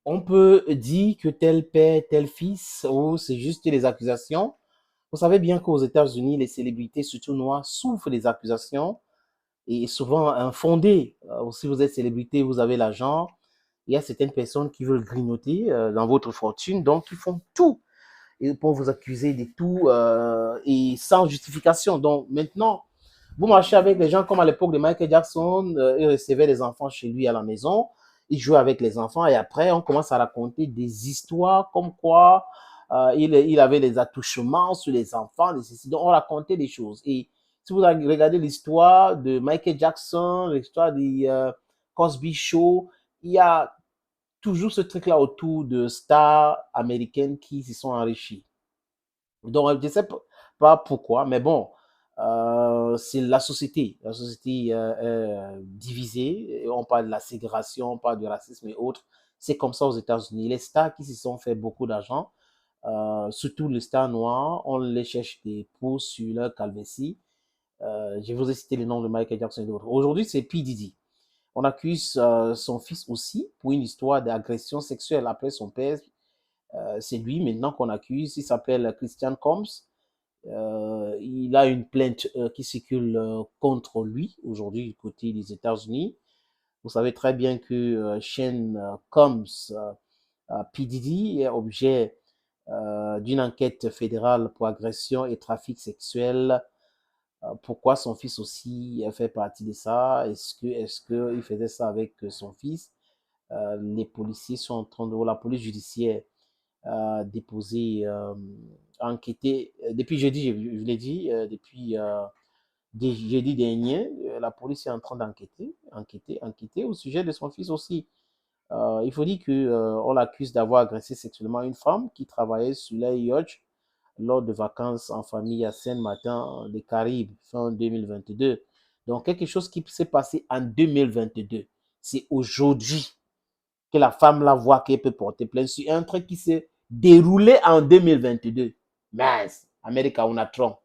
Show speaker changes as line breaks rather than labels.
On peut dire que tel père, tel fils, ou c'est juste des accusations. Vous savez bien qu'aux États-Unis, les célébrités, surtout noires, souffrent des accusations et souvent infondées. Si vous êtes célébrité, vous avez l'argent. Il y a certaines personnes qui veulent grignoter dans votre fortune, donc ils font tout pour vous accuser de tout et sans justification. Donc maintenant, vous marchez avec les gens comme à l'époque de Michael Jackson, il recevait les enfants chez lui à la maison, il jouait avec les enfants et après on commence à raconter des histoires comme quoi il avait les attouchements sur les enfants, donc on racontait des choses. Et si vous regardez l'histoire de Michael Jackson, l'histoire du Cosby Show, il y a toujours ce truc-là autour de stars américaines qui se sont enrichies. Donc, je ne sais pas pourquoi, mais bon, c'est la société. La société est divisée. On parle de la ségrégation, on parle du racisme et autres. C'est comme ça aux États-Unis. Les stars qui se sont fait beaucoup d'argent, surtout les stars noirs, on les cherche des poux sur leur calvitie. Je vous ai cité le nom de Michael Jackson et d'autres. Aujourd'hui, c'est P. Diddy. On accuse son fils aussi pour une histoire d'agression sexuelle après son père. C'est lui maintenant qu'on accuse. Il s'appelle Christian Combs. Il a une plainte qui circule contre lui aujourd'hui du côté des États-Unis. Vous savez très bien que Shane Combs, P. Diddy, est objet d'une enquête fédérale pour agression et trafic sexuel. Pourquoi son fils aussi fait partie de ça? Est-ce que il faisait ça avec son fils? Les policiers sont en train de, la police judiciaire déposé, enquêté. Depuis jeudi, je l'ai dit, depuis jeudi dernier, la police est en train d'enquêter au sujet de son fils aussi. Il faut dire qu'on l'accuse d'avoir agressé sexuellement une femme qui travaillait sur la yacht lors de vacances en famille à Saint-Martin, les Caraïbes, fin 2022. Donc, quelque chose qui s'est passé en 2022. C'est aujourd'hui que la femme la voit qu'elle peut porter plainte sur un truc qui s'est déroulé en 2022. Mais, Amérique, on a Trump.